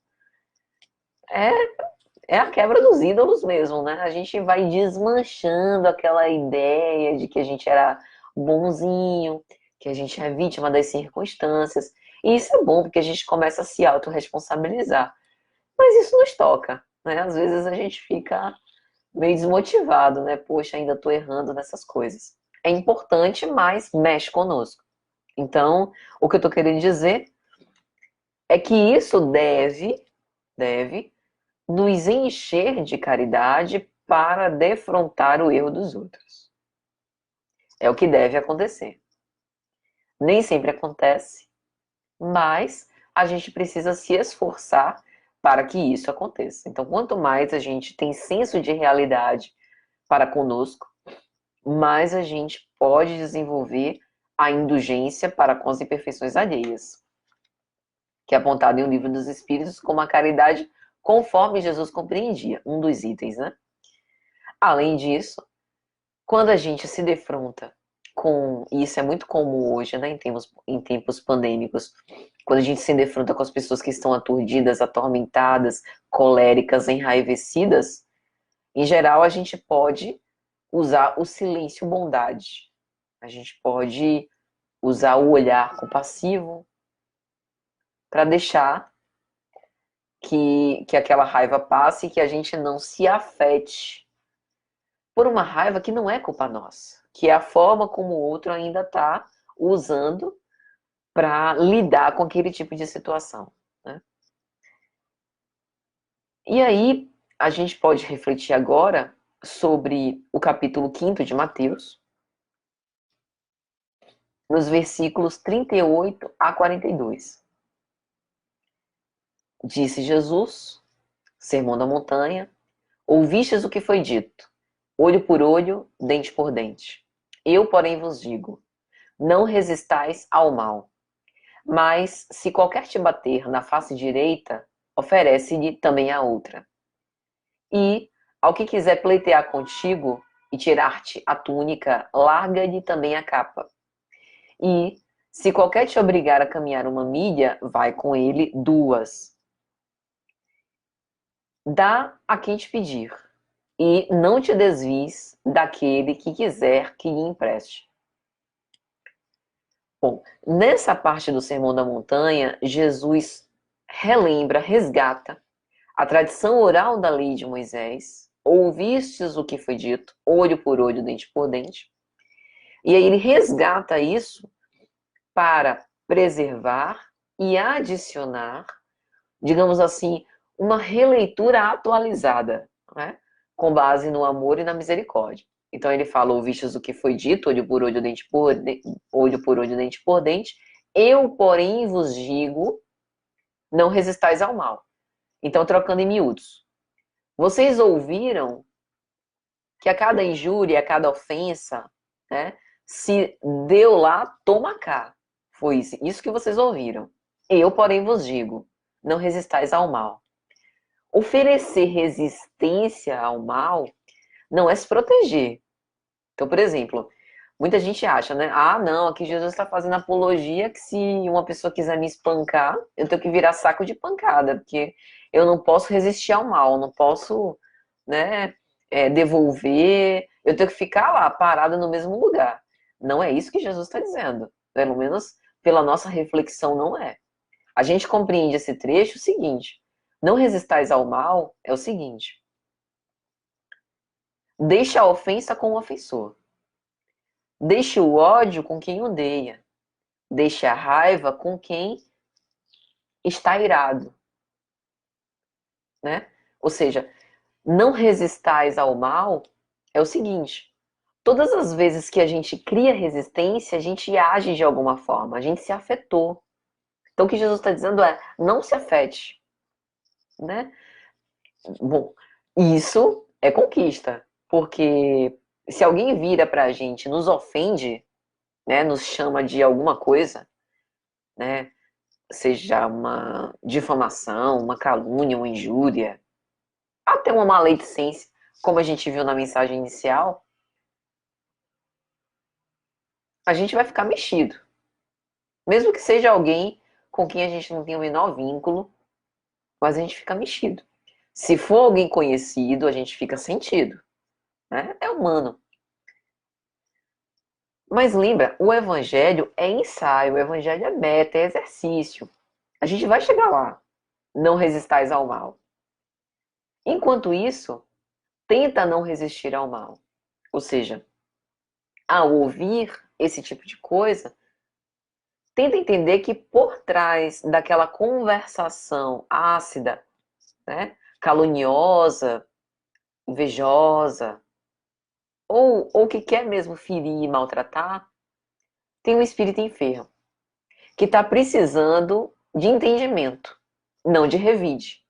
É, é a quebra dos ídolos mesmo, né? A gente vai desmanchando aquela ideia de que a gente era bonzinho, que a gente é vítima das circunstâncias. E isso é bom, porque a gente começa a se autorresponsabilizar. Mas isso nos toca, né? Às vezes a gente fica meio desmotivado, né? Poxa, ainda tô errando nessas coisas. É importante, mas mexe conosco. Então, o que eu tô querendo dizer é que isso deve nos encher de caridade para defrontar o erro dos outros. É o que deve acontecer. Nem sempre acontece, mas a gente precisa se esforçar para que isso aconteça. Então, quanto mais a gente tem senso de realidade para conosco, mais a gente pode desenvolver a indulgência para com as imperfeições alheias, que é apontado em O Livro dos Espíritos como a caridade conforme Jesus compreendia, um dos itens, né? Além disso, quando a gente se defronta com, e isso é muito comum hoje, né, em tempos pandêmicos, quando a gente se defronta com as pessoas que estão aturdidas, atormentadas, coléricas, enraivecidas, em geral a gente pode usar o silêncio bondade. A gente pode usar o olhar compassivo para deixar que aquela raiva passe e que a gente não se afete por uma raiva que não é culpa nossa, que é a forma como o outro ainda está usando para lidar com aquele tipo de situação, né? E aí a gente pode refletir agora sobre o capítulo 5º de Mateus, nos versículos 38 a 42. Disse Jesus, Sermão da Montanha, ouvistes o que foi dito, olho por olho, dente por dente. Eu, porém, vos digo, não resistais ao mal. Mas, se qualquer te bater na face direita, oferece-lhe também a outra. E, ao que quiser pleitear contigo e tirar-te a túnica, larga-lhe também a capa. E, se qualquer te obrigar a caminhar 1 milha, vai com ele 2. Dá a quem te pedir, e não te desvies daquele que quiser que lhe empreste. Bom, nessa parte do Sermão da Montanha, Jesus relembra, resgata a tradição oral da lei de Moisés, ouvistes o que foi dito, olho por olho, dente por dente, e aí ele resgata isso para preservar e adicionar, digamos assim, uma releitura atualizada, né? Com base no amor e na misericórdia. Então ele fala, ouvistes o que foi dito, olho por olho, dente por olho por olho, dente por dente, eu, porém, vos digo, não resistais ao mal. Então, trocando em miúdos. Vocês ouviram que a cada injúria, a cada ofensa, né, se deu lá, toma cá. Foi isso que vocês ouviram. Eu, porém, vos digo, não resistais ao mal. Oferecer resistência ao mal não é se proteger. Então, por exemplo, muita gente acha, né? Ah, não, aqui Jesus está fazendo apologia que se uma pessoa quiser me espancar, eu tenho que virar saco de pancada, porque eu não posso resistir ao mal, não posso, né, devolver, eu tenho que ficar lá, parada no mesmo lugar. Não é isso que Jesus está dizendo. Pelo menos pela nossa reflexão, não é. A gente compreende esse trecho o seguinte: não resistais ao mal é o seguinte: deixa a ofensa com o ofensor. Deixe o ódio com quem odeia. Deixe a raiva com quem está irado, né? Ou seja, não resistais ao mal é o seguinte: todas as vezes que a gente cria resistência, a gente age de alguma forma, a gente se afetou. Então o que Jesus está dizendo é: não se afete, né? Bom, isso é conquista, porque se alguém vira pra gente, nos ofende, né, nos chama de alguma coisa, né, seja uma difamação, uma calúnia, uma injúria, até uma maledicência, como a gente viu na mensagem inicial, a gente vai ficar mexido. Mesmo que seja alguém com quem a gente não tem o menor vínculo, mas a gente fica mexido. Se for alguém conhecido, a gente fica sentido, né? É humano. Mas lembra, o evangelho é ensaio, o evangelho é meta, é exercício. A gente vai chegar lá. Não resistais ao mal. Enquanto isso, tenta não resistir ao mal. Ou seja, ao ouvir esse tipo de coisa, tenta entender que por trás daquela conversação ácida, né, caluniosa, invejosa, ou que quer mesmo ferir e maltratar, tem um espírito enfermo, que está precisando de entendimento, não de revide.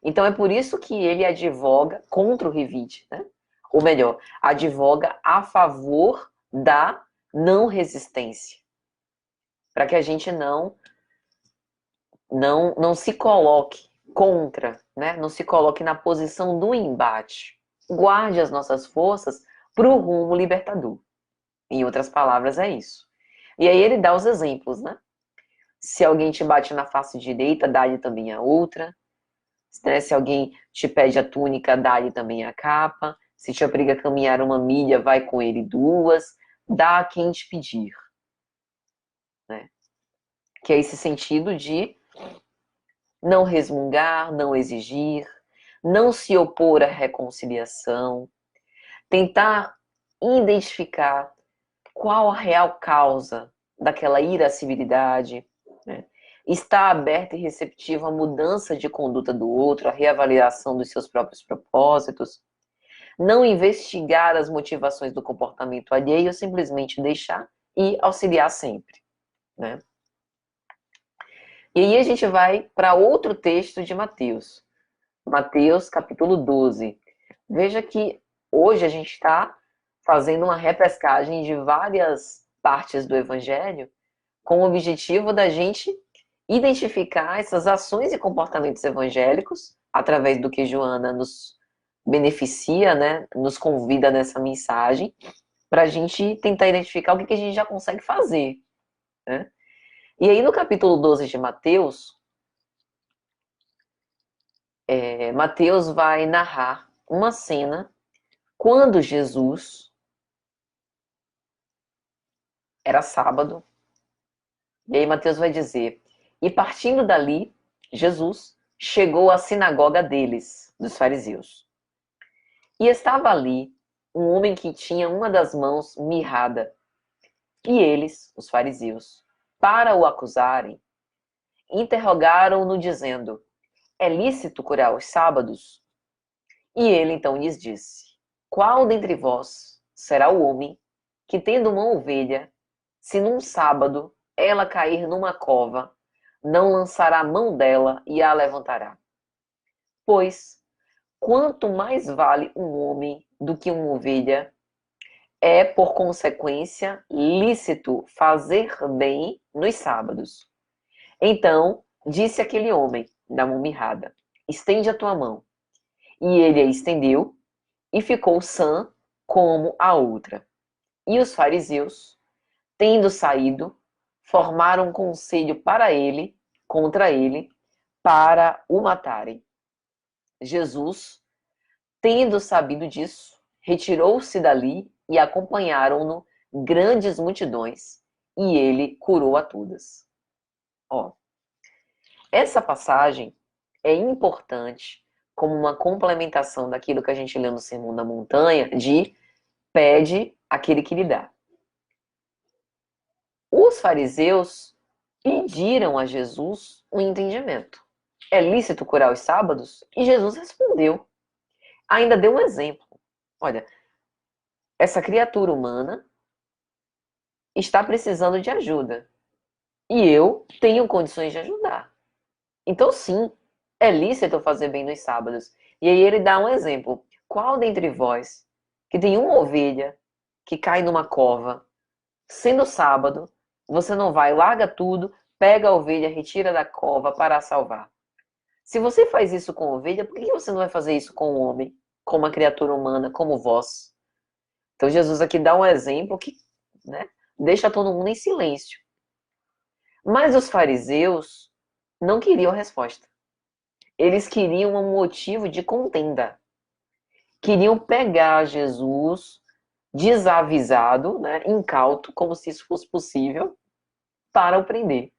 Então é por isso que ele advoga contra o revide, né? Ou melhor, advoga a favor da não resistência, para que a gente não se coloque contra, né? Não se coloque na posição do embate. Guarde as nossas forças para o rumo libertador. Em outras palavras, é isso. E aí ele dá os exemplos, né? Se alguém te bate na face direita, dá-lhe também a outra. Né? Se alguém te pede a túnica, dá-lhe também a capa. Se te obriga a caminhar 1 milha, vai com ele 2. Dá a quem te pedir. Né? Que é esse sentido de não resmungar, não exigir, não se opor à reconciliação, tentar identificar qual a real causa daquela irascibilidade, né? Estar aberto e receptivo à mudança de conduta do outro, à reavaliação dos seus próprios propósitos, não investigar as motivações do comportamento alheio, simplesmente deixar e auxiliar sempre, né? E aí a gente vai para outro texto de Mateus. Mateus, capítulo 12. Veja que hoje a gente está fazendo uma repescagem de várias partes do Evangelho com o objetivo da gente identificar essas ações e comportamentos evangélicos através do que Joana nos beneficia, né? Nos convida nessa mensagem para a gente tentar identificar o que a gente já consegue fazer, né? E aí no capítulo 12 de Mateus, Mateus vai narrar uma cena quando Jesus, era sábado, e aí Mateus vai dizer, e partindo dali, Jesus chegou à sinagoga deles, dos fariseus. E estava ali um homem que tinha uma das mãos mirrada. E eles, os fariseus, para o acusarem, interrogaram-no dizendo, é lícito curar os sábados? E ele então lhes disse, qual dentre vós será o homem que, tendo uma ovelha, se num sábado ela cair numa cova, não lançará a mão dela e a levantará? Pois, quanto mais vale um homem do que uma ovelha, é, por consequência, lícito fazer bem nos sábados. Então, disse aquele homem da mão mirrada, estende a tua mão. E ele a estendeu e ficou sã como a outra. E os fariseus, tendo saído, formaram um conselho contra ele, para o matarem. Jesus, tendo sabido disso, retirou-se dali e acompanharam-no grandes multidões, e ele curou a todas. Ó, essa passagem é importante como uma complementação daquilo que a gente leu no Sermão da Montanha, de pede aquele que lhe dá. Os fariseus pediram a Jesus um entendimento. É lícito curar os sábados? E Jesus respondeu. Ainda deu um exemplo. Olha, essa criatura humana está precisando de ajuda. E eu tenho condições de ajudar. Então, sim, é lícito fazer bem nos sábados. E aí ele dá um exemplo. Qual dentre vós que tem uma ovelha que cai numa cova, sendo sábado, você não vai, larga tudo, pega a ovelha, retira da cova para a salvar? Se você faz isso com a ovelha, por que você não vai fazer isso com o homem, com uma criatura humana como vós? Então Jesus aqui dá um exemplo que, né, deixa todo mundo em silêncio. Mas os fariseus não queriam resposta. Eles queriam um motivo de contenda. Queriam pegar Jesus desavisado, né, incauto, como se isso fosse possível, para o prender.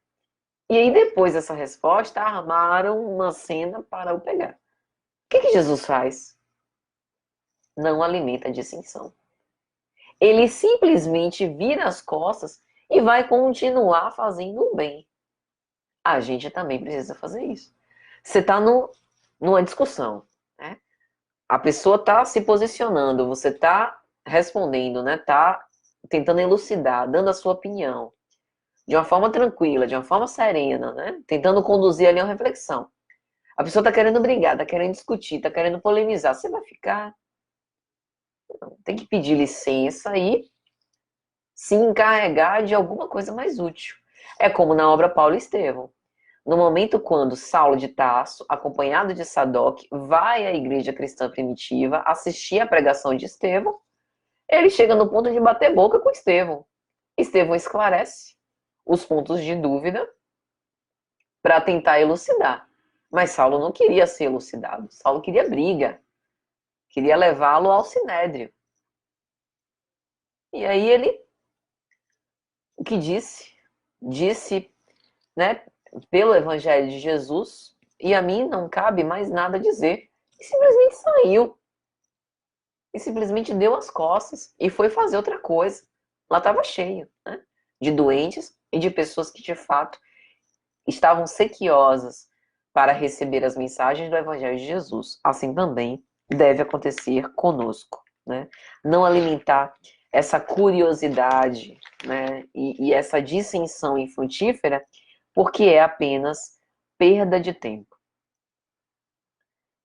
E aí, depois dessa resposta, armaram uma cena para o pegar. O que Jesus faz? Não alimenta a dissensão. Ele simplesmente vira as costas e vai continuar fazendo o bem. A gente também precisa fazer isso. Você está numa discussão, né? A pessoa está se posicionando, você está respondendo, né? Está tentando elucidar, dando a sua opinião, de uma forma tranquila, de uma forma serena, né? Tentando conduzir ali uma reflexão. A pessoa está querendo brigar, está querendo discutir, está querendo polemizar. Você vai ficar. Tem que pedir licença e se encarregar de alguma coisa mais útil. É como na obra Paulo e Estevão. No momento quando Saulo de Tarso, acompanhado de Sadoc, vai à igreja cristã primitiva assistir à pregação de Estevão, ele chega no ponto de bater boca com Estevão. Estevão esclarece os pontos de dúvida para tentar elucidar. Mas Saulo não queria ser elucidado. Saulo queria briga. Queria levá-lo ao sinédrio. E aí ele, o que disse? Disse, né, pelo evangelho de Jesus, e a mim não cabe mais nada a dizer. E simplesmente saiu. E simplesmente deu as costas e foi fazer outra coisa. Lá estava cheio, né, de doentes e de pessoas que de fato estavam sequiosas para receber as mensagens do Evangelho de Jesus. Assim também deve acontecer conosco, né? Não alimentar essa curiosidade, né, e essa dissensão infrutífera, porque é apenas perda de tempo.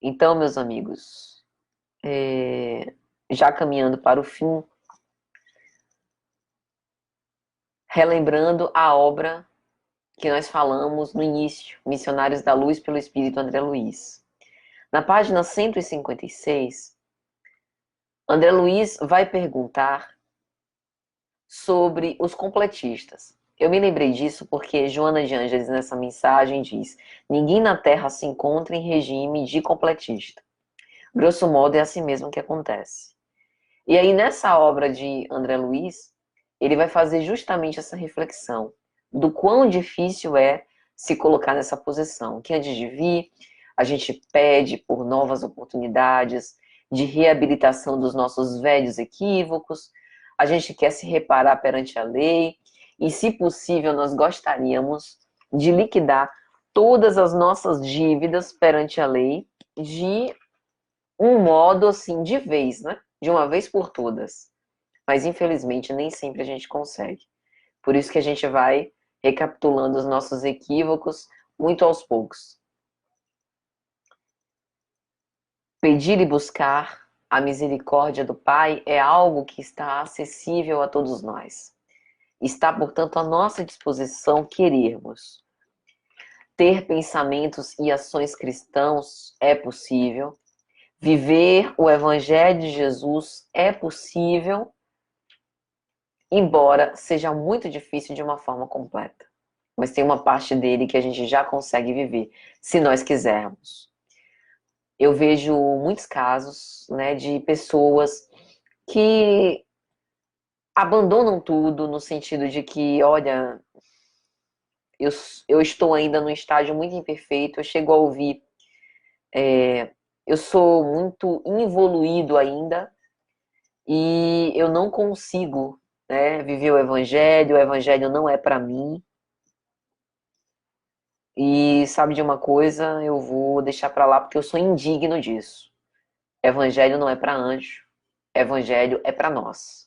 Então, meus amigos, já caminhando para o fim, relembrando a obra que nós falamos no início, Missionários da Luz pelo Espírito André Luiz. Na página 156, André Luiz vai perguntar sobre os completistas. Eu me lembrei disso porque Joana de Ângeles, nessa mensagem, diz: ninguém na Terra se encontra em regime de completista. Grosso modo, é assim mesmo que acontece. E aí, nessa obra de André Luiz, ele vai fazer justamente essa reflexão do quão difícil é se colocar nessa posição, que antes de vir, a gente pede por novas oportunidades de reabilitação dos nossos velhos equívocos, a gente quer se reparar perante a lei, e se possível, nós gostaríamos de liquidar todas as nossas dívidas perante a lei de um modo assim, de vez, né? De uma vez por todas. Mas infelizmente nem sempre a gente consegue. Por isso que a gente vai recapitulando os nossos equívocos muito aos poucos. Pedir e buscar a misericórdia do Pai é algo que está acessível a todos nós. Está, portanto, à nossa disposição querermos. Ter pensamentos e ações cristãos é possível. Viver o Evangelho de Jesus é possível, embora seja muito difícil de uma forma completa. Mas tem uma parte dele que a gente já consegue viver, se nós quisermos. Eu vejo muitos casos, né, de pessoas que abandonam tudo no sentido de que, olha, eu, eu estou ainda num estágio muito imperfeito, eu chego a ouvir, eu sou muito involuído ainda e eu não consigo, né, viver o evangelho não é para mim. E sabe de uma coisa, eu vou deixar para lá porque eu sou indigno disso. Evangelho não é para anjo, evangelho é para nós.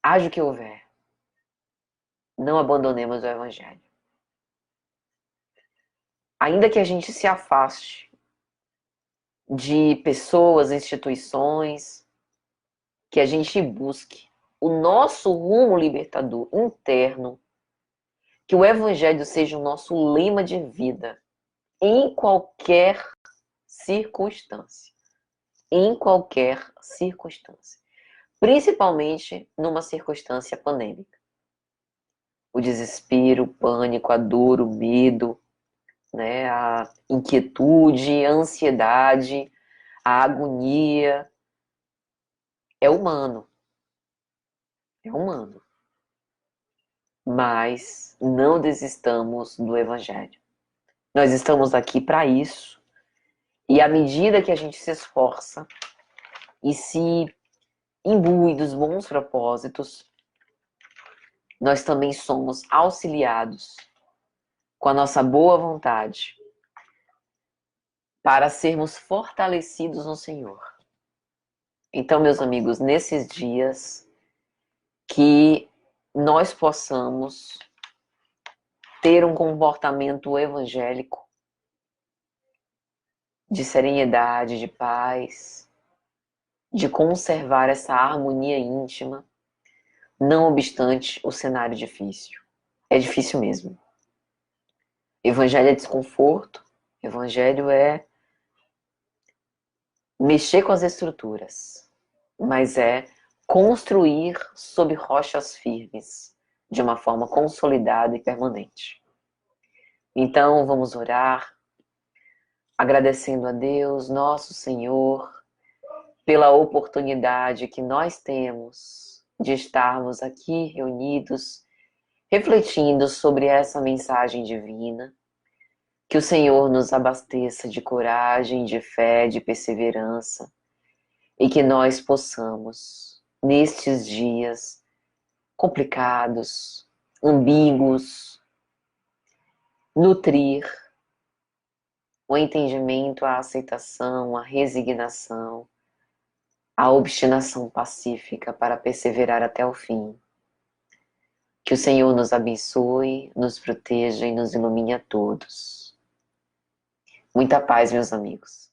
Haja o que houver, não abandonemos o evangelho. Ainda que a gente se afaste de pessoas, instituições, que a gente busque o nosso rumo libertador interno, que o evangelho seja o nosso lema de vida, em qualquer circunstância. Em qualquer circunstância. principalmente numa circunstância pandêmica. O desespero, o pânico, a dor, o medo, né, a inquietude, a ansiedade, a agonia, é humano, é humano. Mas não desistamos do Evangelho. Nós estamos aqui para isso, e à medida que a gente se esforça e se imbui dos bons propósitos, nós também somos auxiliados com a nossa boa vontade para sermos fortalecidos no Senhor. Então, meus amigos, nesses dias, que nós possamos ter um comportamento evangélico de serenidade, de paz, de conservar essa harmonia íntima, não obstante o cenário difícil. É difícil mesmo. Evangelho é desconforto, evangelho é mexer com as estruturas, mas é construir sob rochas firmes, de uma forma consolidada e permanente. Então, vamos orar, agradecendo a Deus, nosso Senhor, pela oportunidade que nós temos de estarmos aqui reunidos, refletindo sobre essa mensagem divina. Que o Senhor nos abasteça de coragem, de fé, de perseverança, e que nós possamos, nestes dias complicados, ambíguos, nutrir o entendimento, a aceitação, a resignação, a obstinação pacífica para perseverar até o fim. Que o Senhor nos abençoe, nos proteja e nos ilumine a todos. Muita paz, meus amigos.